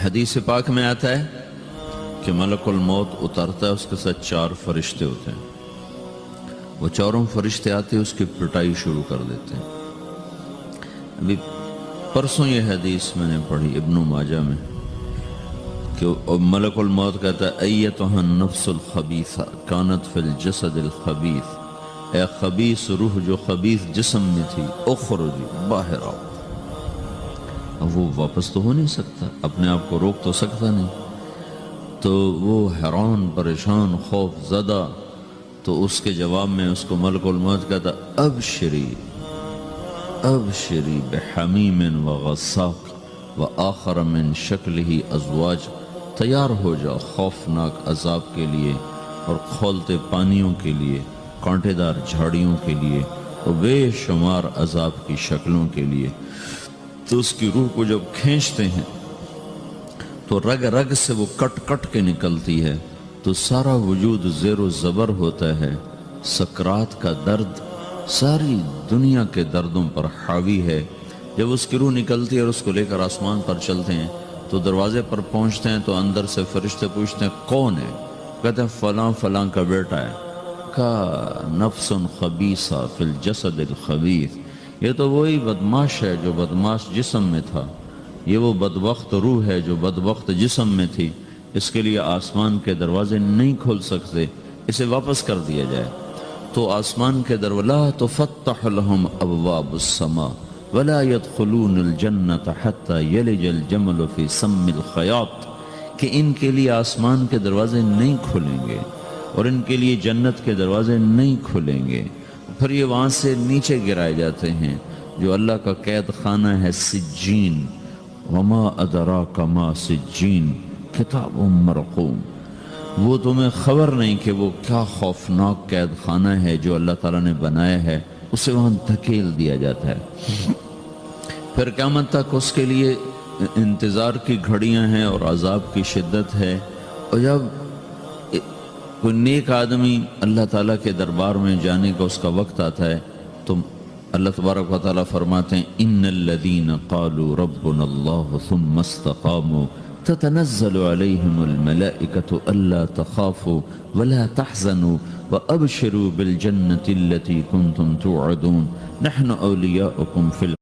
حدیث پاک میں آتا ہے کہ ملک الموت اترتا ہے، اس کے ساتھ 4 فرشتے ہوتے ہیں. وہ چاروں فرشتے آتے ہیں، اس کی پٹائی شروع کر دیتے ہیں. ابھی پرسوں یہ حدیث میں نے پڑھی ابن ماجہ میں کہ ملک الموت کہتا ہے ایتھا النفس الخبیثہ کانت فی الجسد الخبیث، اے خبیث روح جو خبیث جسم میں تھی، اخرجی باہر آؤ. اب وہ واپس تو ہو نہیں سکتا، اپنے آپ کو روک تو سکتا نہیں، تو وہ حیران پریشان خوف زدہ. تو اس کے جواب میں اس کو ملک الموت کہتا ابشری ابشری بحمیم وغساق وآخر من شکلہ ازواج، تیار ہو جا خوفناک عذاب کے لیے اور کھولتے پانیوں کے لیے، کانٹے دار جھاڑیوں کے لیے اور بے شمار عذاب کی شکلوں کے لیے. تو اس کی روح کو جب کھینچتے ہیں تو رگ رگ سے وہ کٹ کٹ کے نکلتی ہے، تو سارا وجود زیر و زبر ہوتا ہے. سکرات کا درد ساری دنیا کے دردوں پر حاوی ہے. جب اس کی روح نکلتی ہے اور اس کو لے کر آسمان پر چلتے ہیں تو دروازے پر پہنچتے ہیں تو اندر سے فرشتے پوچھتے ہیں کون ہے؟ کہتے ہیں فلاں فلاں کا بیٹا ہے. کا نفس خبیثہ فی الجسد الخبیث، یہ تو وہی بدماش ہے جو بدماش جسم میں تھا، یہ وہ بدبخت روح ہے جو بدبخت جسم میں تھی. اس کے لیے آسمان کے دروازے نہیں کھول سکتے، اسے واپس کر دیا جائے. تو آسمان کے دروازے لا تفتح لهم ابواب السماء ولا يدخلون الجنة حتى يلج الجمل في سم الخياط، کہ ان کے لیے آسمان کے دروازے نہیں کھلیں گے اور ان کے لیے جنت کے دروازے نہیں کھلیں گے. پھر یہ وہاں سے نیچے گرائے جاتے ہیں جو اللہ کا قید خانہ ہے سجین. وما ادراک ما سجین کتاب مرقوم، وہ تمہیں خبر نہیں کہ وہ کیا خوفناک قید خانہ ہے جو اللہ تعالیٰ نے بنایا ہے، اسے وہاں دھکیل دیا جاتا ہے. پھر قیامت تک اس کے لیے انتظار کی گھڑیاں ہیں اور عذاب کی شدت ہے. اور جب کوئی نیک آدمی اللہ تعالیٰ کے دربار میں جانے کا اس کا وقت آتا ہے تو اللہ تبارک و تعالیٰ فرماتے ہیں ان الذین قالوا ربنا اللہ ثم استقاموا تتنزل علیہم الملائکۃ الا تخافوا ولا تحزنوا وابشروا بالجنۃ التی کنتم توعدون نحن اولیاؤکم فی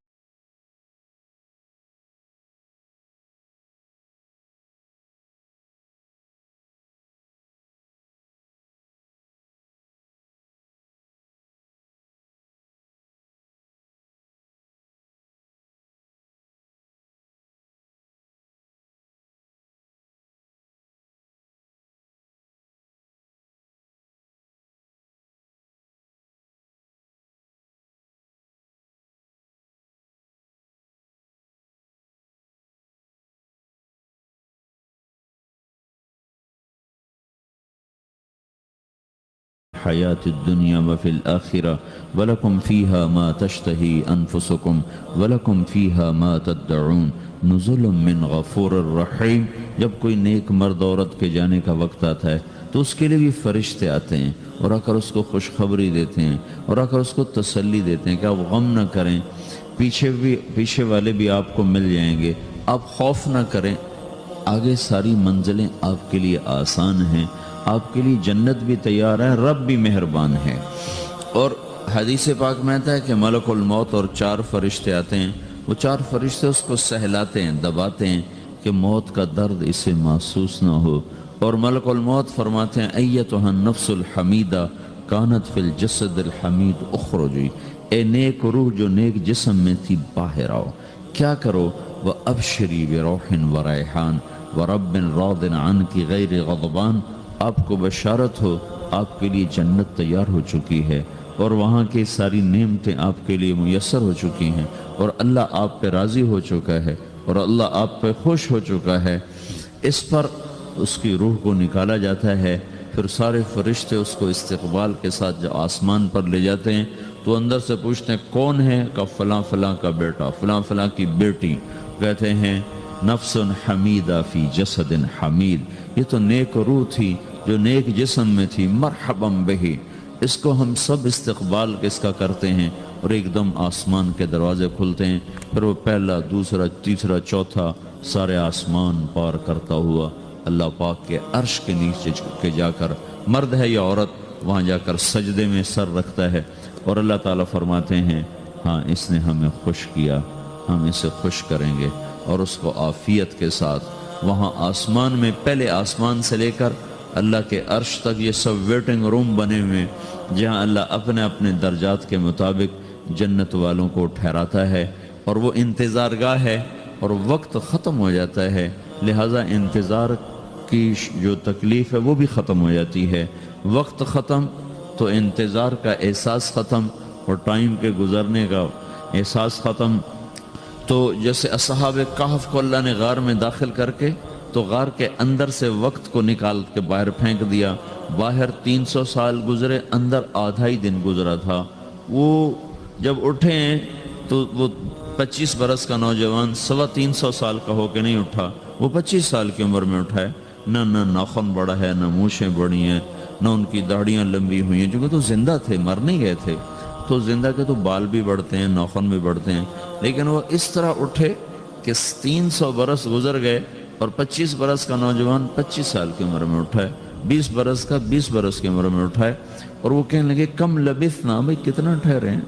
حیات الدنیا وفی الآخرہ ولکم فیہا ما تشتہی انفسکم ولکم فیہا ما تدعون نزل من غفور الرحیم. جب کوئی نیک مرد عورت کے جانے کا وقت آتا ہے تو اس کے لیے بھی فرشتے آتے ہیں اور آ کر اس کو خوشخبری دیتے ہیں اور آ کر اس کو تسلی دیتے ہیں کہ آپ غم نہ کریں، پیچھے والے بھی آپ کو مل جائیں گے، آپ خوف نہ کریں، آگے ساری منزلیں آپ کے لیے آسان ہیں، آپ کے لیے جنت بھی تیار ہے، رب بھی مہربان ہے. اور حدیث پاک میں آتا ہے کہ ملک الموت اور 4 فرشتے آتے ہیں، وہ 4 فرشتے اس کو سہلاتے ہیں، دباتے ہیں کہ موت کا درد اسے محسوس نہ ہو. اور ملک الموت فرماتے ہیں ایتھا النفس الحمیدہ کانت فی الجسد الحمید اخرجی، اے نیک روح جو نیک جسم میں تھی باہر آؤ. کیا کرو؟ وابشری بروح وریحان ورب راض عنک غیر غضبان، آپ کو بشارت ہو آپ کے لیے جنت تیار ہو چکی ہے اور وہاں کی ساری نعمتیں آپ کے لیے میسر ہو چکی ہیں اور اللہ آپ پہ راضی ہو چکا ہے اور اللہ آپ پہ خوش ہو چکا ہے. اس پر اس کی روح کو نکالا جاتا ہے. پھر سارے فرشتے اس کو استقبال کے ساتھ جب آسمان پر لے جاتے ہیں تو اندر سے پوچھتے ہیں کون ہے؟ کہ فلاں فلاں کا بیٹا، فلاں فلاں کی بیٹی. کہتے ہیں نفس حمیدہ فی جسد حمید، یہ تو نیک روح تھی جو نیک جسم میں تھی، مرحبا بہی. اس کو ہم سب استقبال کس کا کرتے ہیں اور ایک دم آسمان کے دروازے کھلتے ہیں. پھر وہ پہلا، دوسرا، تیسرا، چوتھا سارے آسمان پار کرتا ہوا اللہ پاک کے عرش کے نیچے کے جا کر، مرد ہے یا عورت، وہاں جا کر سجدے میں سر رکھتا ہے، اور اللہ تعالیٰ فرماتے ہیں ہاں اس نے ہمیں خوش کیا، ہم اسے خوش کریں گے، اور اس کو عافیت کے ساتھ وہاں آسمان میں، پہلے آسمان سے لے کر اللہ کے عرش تک یہ سب ویٹنگ روم بنے ہوئے، جہاں اللہ اپنے اپنے درجات کے مطابق جنت والوں کو ٹھہراتا ہے، اور وہ انتظار گاہ ہے، اور وقت ختم ہو جاتا ہے، لہٰذا انتظار کی جو تکلیف ہے وہ بھی ختم ہو جاتی ہے۔ وقت ختم تو انتظار کا احساس ختم، اور ٹائم کے گزرنے کا احساس ختم۔ تو جیسے اصحاب کہف کو اللہ نے غار میں داخل کر کے تو غار کے اندر سے وقت کو نکال کے باہر پھینک دیا، باہر 300 سال گزرے، اندر آدھا ہی دن گزرا تھا۔ وہ جب اٹھے ہیں تو وہ 25 برس کا نوجوان 325 سال کا ہو کے نہیں اٹھا، وہ 25 سال کی عمر میں اٹھا ہے، نہ ناخن بڑا ہے، نہ مونچھیں بڑی ہیں، نہ ان کی داڑیاں لمبی ہوئی ہیں، چونکہ تو زندہ تھے، مر نہیں گئے تھے، تو زندہ کے تو بال بھی بڑھتے ہیں، ناخن بھی بڑھتے ہیں، لیکن وہ اس طرح اٹھے کہ 300 برس گزر گئے، اور 25 برس کا نوجوان 25 سال کی عمر میں اٹھا ہے، 20 برس کا 20 برس کی عمر میں اٹھا ہے، اور وہ کہنے لگے کم لبثنا، بھئی کتنا ٹھہرے ہیں،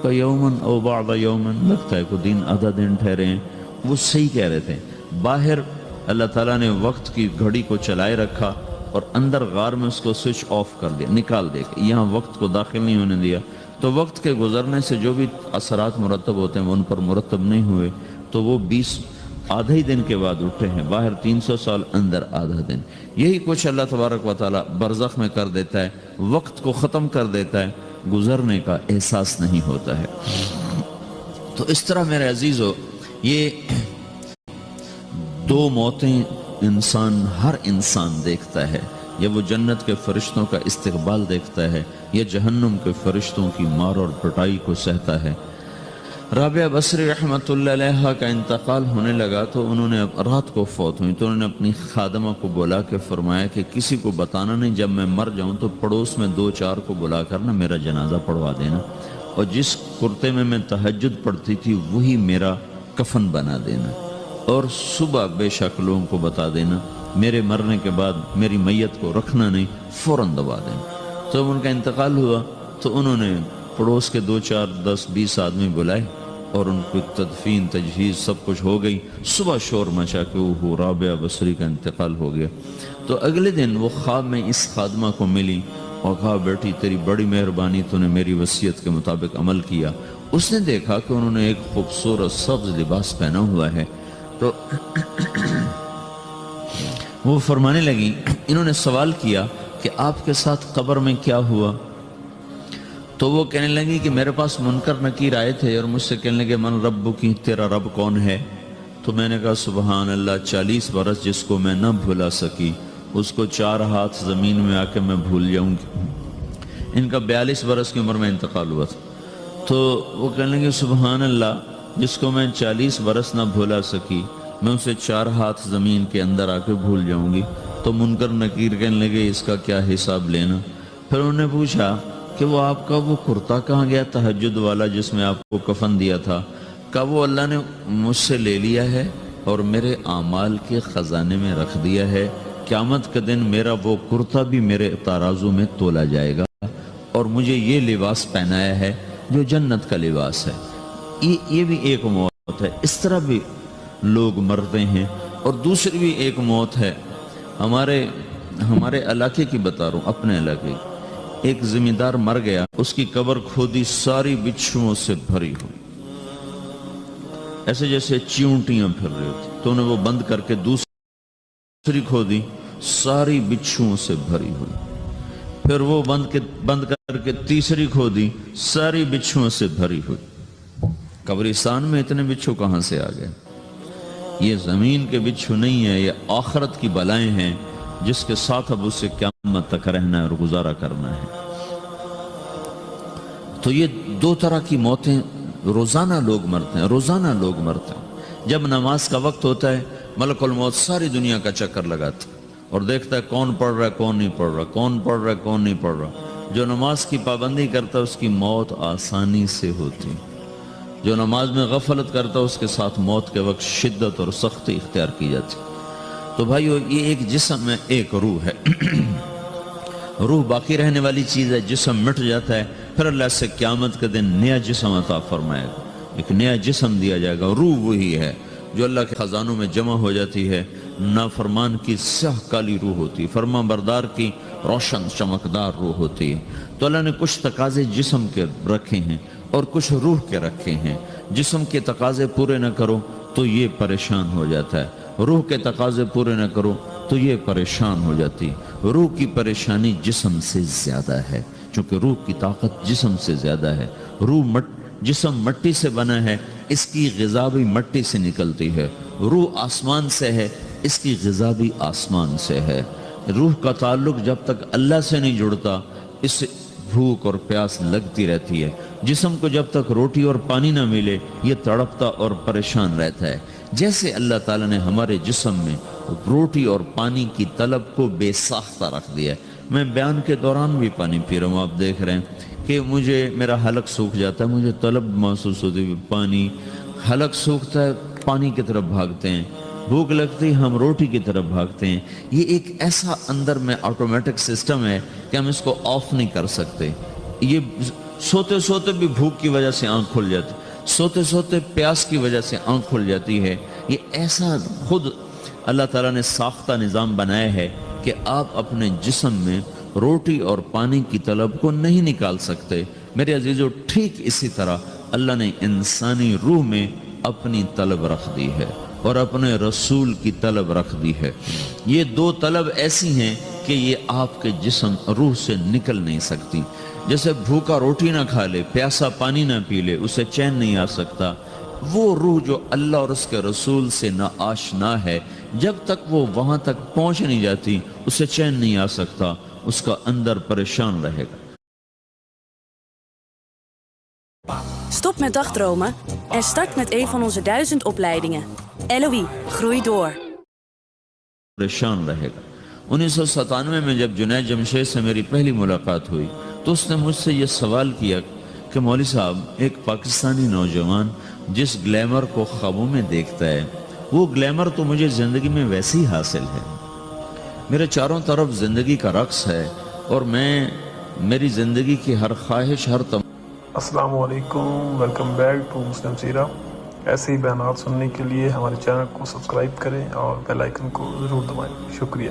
کہ یومن او بعض یومن، لگتا ہے کوئی دن آدھا دن ٹھہرے ہیں۔ وہ صحیح کہہ رہے تھے، باہر اللہ تعالیٰ نے وقت کی گھڑی کو چلائے رکھا، اور اندر غار میں اس کو سوئچ آف کر دیا، نکال دیا، یہاں وقت کو داخل نہیں ہونے دیا، تو وقت کے گزرنے سے جو بھی اثرات مرتب ہوتے ہیں وہ ان پر مرتب نہیں ہوئے، تو وہ 20 آدھا ہی دن کے بعد اٹھے ہیں، باہر 300 سال، اندر آدھا دن۔ یہی کچھ اللہ تبارک و تعالیٰ برزخ میں کر دیتا ہے، وقت کو ختم کر دیتا ہے، گزرنے کا احساس نہیں ہوتا ہے۔ تو اس طرح میرے عزیزو، یہ دو موتیں ہر انسان دیکھتا ہے، یا وہ جنت کے فرشتوں کا استقبال دیکھتا ہے، یا جہنم کے فرشتوں کی مار اور پٹائی کو سہتا ہے۔ رابعہ بصری رحمۃ اللہ علیہ کا انتقال ہونے لگا تو انہوں نے رات کو فوت ہوئی، تو انہوں نے اپنی خادمہ کو بلا کے فرمایا کہ کسی کو بتانا نہیں، جب میں مر جاؤں تو پڑوس میں 2-4 کو بلا کر نا میرا جنازہ پڑھوا دینا، اور جس کرتے میں تہجد پڑھتی تھی وہی میرا کفن بنا دینا، اور صبح بے شک لوگوں کو بتا دینا، میرے مرنے کے بعد میری میت کو رکھنا نہیں، فوراً دبا دینا۔ تو ان کا انتقال ہوا تو انہوں نے پڑوس کے 2-4-10-20 آدمی بلائے، اور ان کو تدفین تجہیز سب کچھ ہو گئی، صبح شور مچا کہ وہ رابعہ بصری کا انتقال ہو گیا۔ تو اگلے دن وہ خواب میں اس خادمہ کو ملی اور کہا بیٹی تیری بڑی مہربانی، تو نے میری وصیت کے مطابق عمل کیا۔ اس نے دیکھا کہ انہوں نے ایک خوبصورت سبز لباس پہنا ہوا ہے، تو وہ فرمانے لگی، انہوں نے سوال کیا کہ آپ کے ساتھ قبر میں کیا ہوا؟ تو وہ کہنے لگی کہ میرے پاس منکر نکیر آئے تھے اور مجھ سے کہنے لگے من رب کی، تیرا رب کون ہے؟ تو میں نے کہا سبحان اللہ، 40 برس جس کو میں نہ بھلا سکی اس کو 4 ہاتھ زمین میں آ کے میں بھول جاؤں گی۔ ان کا 42 برس کی عمر میں انتقال ہوا تھا۔ تو وہ کہنے لگے سبحان اللہ، جس کو میں 40 برس نہ بھولا سکی میں اسے 4 ہاتھ زمین کے اندر آ کے بھول جاؤں گی۔ تو منکر نکیر کہنے لگے اس کا کیا حساب لینا؟ پھر انہوں نے پوچھا کہ وہ آپ کا وہ کرتا کہاں گیا تہجد والا جس میں آپ کو کفن دیا تھا؟ کہا وہ اللہ نے مجھ سے لے لیا ہے اور میرے اعمال کے خزانے میں رکھ دیا ہے، قیامت کے دن میرا وہ کرتا بھی میرے ترازو میں تولا جائے گا، اور مجھے یہ لباس پہنایا ہے جو جنت کا لباس ہے۔ یہ بھی ایک موت ہے۔ اس طرح بھی لوگ مرتے ہیں۔ اور دوسری بھی ایک موت ہے، ہمارے علاقے کی بتا رہا ہوں، اپنے علاقے کی۔ ایک زمیندار مر گیا، اس کی قبر کھودی، ساری بچھوؤں سے بھری ہوئی، ایسے جیسے چیونٹیاں پھر رہی ہوتی، تو انہیں وہ بند کر کے دوسری کھودی، ساری بچھوؤں سے بھری ہوئی، پھر وہ بند کر کے تیسری کھودی، ساری بچھوؤں سے بھری ہوئی۔ قبرستان میں اتنے بچھو کہاں سے آ گئے؟ یہ زمین کے بچھو نہیں ہے، یہ آخرت کی بلائیں ہیں جس کے ساتھ اب اسے قیامت تک رہنا ہے اور گزارا کرنا ہے۔ تو یہ 2 طرح کی موتیں روزانہ لوگ مرتے ہیں، روزانہ لوگ مرتے ہیں۔ جب نماز کا وقت ہوتا ہے ملک الموت ساری دنیا کا چکر لگاتا ہے اور دیکھتا ہے کون پڑھ رہا ہے کون نہیں پڑھ رہا، کون پڑھ رہا ہے کون نہیں پڑھ رہا۔ جو نماز کی پابندی کرتا ہے اس کی موت آسانی سے ہوتی، جو نماز میں غفلت کرتا ہے اس کے ساتھ موت کے وقت شدت اور سختی اختیار کی جاتی. تو بھائیو یہ ایک جسم ہے، ایک روح ہے. روح باقی رہنے والی چیز ہے، جسم مٹ جاتا ہے، پھر اللہ سے قیامت کے دن نیا جسم عطا فرمائے گا، ایک نیا جسم دیا جائے گا. روح وہی ہے جو اللہ کے خزانوں میں جمع ہو جاتی ہے. نافرمان کی سیاہ کالی روح ہوتی ہے، فرما بردار کی روشن چمکدار روح ہوتی ہے. تو اللہ نے کچھ تقاضے جسم کے رکھے ہیں اور کچھ روح کے رکھے ہیں. جسم کے تقاضے پورے نہ کرو تو یہ پریشان ہو جاتا ہے، روح کے تقاضے پورے نہ کرو تو یہ پریشان ہو جاتی. روح کی پریشانی جسم سے زیادہ ہے، چونکہ روح کی طاقت جسم سے زیادہ ہے. جسم مٹی سے بنا ہے، اس کی غذا بھی مٹی سے نکلتی ہے. روح آسمان سے ہے، اس کی غذا بھی آسمان سے ہے. روح کا تعلق جب تک اللہ سے نہیں جڑتا اس سے بھوک اور پیاس لگتی رہتی ہے. جسم کو جب تک روٹی اور پانی نہ ملے یہ تڑپتا اور پریشان رہتا ہے. جیسے اللہ تعالیٰ نے ہمارے جسم میں روٹی اور پانی کی طلب کو بے ساختہ رکھ دیا ہے. میں بیان کے دوران بھی پانی پی رہا ہوں، آپ دیکھ رہے ہیں کہ میرا حلق سوکھ جاتا ہے، مجھے طلب محسوس ہوتی ہے پانی. حلق سوکھتا ہے، پانی کی طرف بھاگتے ہیں. بھوک لگتی ہم روٹی کی طرف بھاگتے ہیں. یہ ایک ایسا اندر میں آٹومیٹک سسٹم ہے کہ ہم اس کو آف نہیں کر سکتے. یہ سوتے سوتے بھی بھوک کی وجہ سے آنکھ کھل جاتی، سوتے سوتے پیاس کی وجہ سے آنکھ کھل جاتی ہے. یہ ایسا خود اللہ تعالیٰ نے ساختہ نظام بنایا ہے کہ آپ اپنے جسم میں روٹی اور پانی کی طلب کو نہیں نکال سکتے. میرے عزیزو، ٹھیک اسی طرح اللہ نے انسانی روح میں اپنی طلب رکھ دی ہے اور اپنے رسول کی طلب رکھ دی ہے. یہ دو طلب ایسی ہیں کہ یہ آپ کے جسم روح سے نکل نہیں سکتی. جیسے بھوکا روٹی نہ کھا لے، پیاسا پانی نہ پی لے، اسے چین نہیں آ سکتا. وہ روح جو اللہ اور اس کے رسول سے نہ آشنا ہے، جب تک وہ وہاں تک پہنچ نہیں جاتی اسے چین نہیں آ سکتا، اس کا اندر پریشان رہے گا. Stop met dagdromen en start met een van onze 1000 opleidingen. LOE, groei door. پریشان رہے گا. 1997 میں جب جنید جمشید سے میری پہلی ملاقات ہوئی تو اس نے مجھ سے یہ سوال کیا کہ مولوی صاحب، ایک پاکستانی نوجوان جس گلیمر کو خوابوں میں دیکھتا ہے وہ گلیمر تو مجھے زندگی میں ویسے ہی حاصل ہے. میرے چاروں طرف زندگی کا رقص ہے اور میری زندگی کی ہر خواہش، ہر السلام علیکم، ویلکم بیک ٹو مسلم سیرہ. ایسے ہی بیانات سننے کے لیے ہمارے چینل کو سبسکرائب کریں اور بیل آئیکن کو ضرور دبائیں. شکریہ.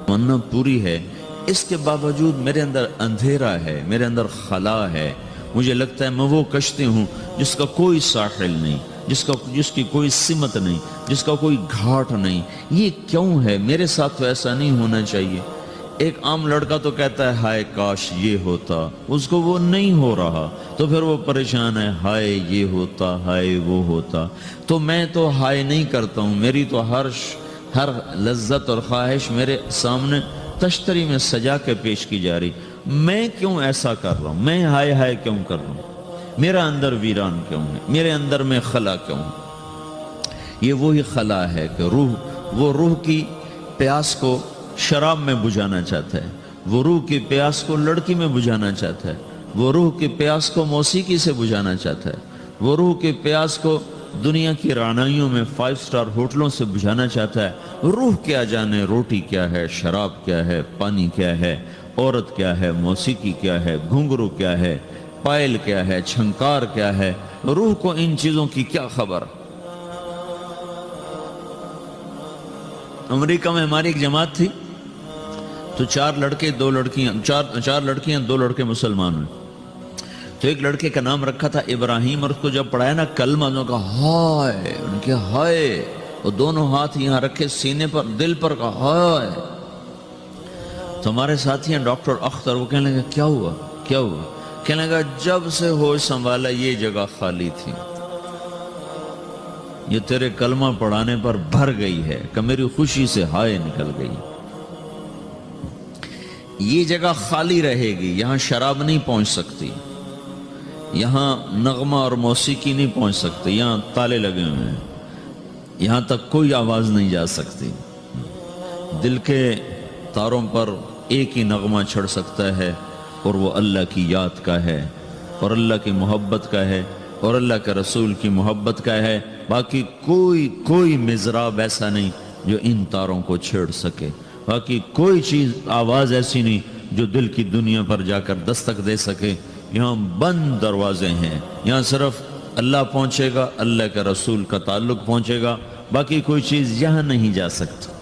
تمنا پوری ہے، اس کے باوجود میرے اندر اندھیرا ہے، میرے اندر خلا ہے. مجھے لگتا ہے میں وہ کشتی ہوں جس کا کوئی ساحل نہیں، جس کی کوئی سمت نہیں، جس کا کوئی گھاٹ نہیں. یہ کیوں ہے؟ میرے ساتھ تو ایسا نہیں ہونا چاہیے. ایک عام لڑکا تو کہتا ہے ہائے کاش یہ ہوتا، اس کو وہ نہیں ہو رہا تو پھر وہ پریشان ہے، ہائے یہ ہوتا، ہائے وہ ہوتا. تو میں تو ہائے نہیں کرتا ہوں، میری تو ہر لذت اور خواہش میرے سامنے تشتری میں سجا کے پیش کی جا رہی. میں کیوں ایسا کر رہا ہوں؟ میں ہائے ہائے کیوں کر رہا ہوں؟ میرا اندر ویران کیوں ہے؟ میرے اندر میں خلا کیوں ہے؟ یہ وہی خلا ہے کہ وہ روح کی پیاس کو شراب میں بجھانا چاہتا ہے، وہ روح کی پیاس کو لڑکی میں بجھانا چاہتا ہے، وہ روح کی پیاس کو موسیقی سے بجھانا چاہتا ہے، وہ روح کی پیاس کو دنیا کی رعنائیوں میں 5 سٹار ہوٹلوں سے بجھانا چاہتا ہے. روح کیا جانے روٹی کیا ہے، شراب کیا ہے، پانی کیا ہے، عورت کیا ہے، موسیقی کیا ہے، گھنگرو کیا ہے، پائل کیا ہے، چھنکار کیا ہے. روح کو ان چیزوں کی کیا خبر؟ امریکہ میں ہماری ایک جماعت تھی تو 4 لڑکے 2 لڑکیاں، 4 لڑکیاں 2 لڑکے مسلمان ہوئے. تو ایک لڑکے کا نام رکھا تھا ابراہیم، اور اس کو جب پڑھایا نا کلمہ، انہوں نے کہا ہائے، ان کے ہائے، وہ دونوں ہاتھ یہاں رکھے سینے پر، دل پر، کہا ہائے. تو ہمارے ساتھی ہیں ڈاکٹر اختر، وہ کہنے لگا کیا ہوا کیا ہوا؟ کہنے لگا جب سے ہوش سنبھالا یہ جگہ خالی تھی، یہ تیرے کلمہ پڑھانے پر بھر گئی ہے کہ میری خوشی سے ہائے نکل گئی. یہ جگہ خالی رہے گی، یہاں شراب نہیں پہنچ سکتی، یہاں نغمہ اور موسیقی نہیں پہنچ سکتی، یہاں تالے لگے ہوئے ہیں، یہاں تک کوئی آواز نہیں جا سکتی. دل کے تاروں پر ایک ہی نغمہ چڑھ سکتا ہے اور وہ اللہ کی یاد کا ہے اور اللہ کی محبت کا ہے اور اللہ کے رسول کی محبت کا ہے. باقی کوئی مضراب ایسا نہیں جو ان تاروں کو چھیڑ سکے. باقی کوئی چیز آواز ایسی نہیں جو دل کی دنیا پر جا کر دستک دے سکے. یہاں بند دروازے ہیں. یہاں صرف اللہ پہنچے گا, اللہ کے رسول کا تعلق پہنچے گا. باقی کوئی چیز یہاں نہیں جا سکتی.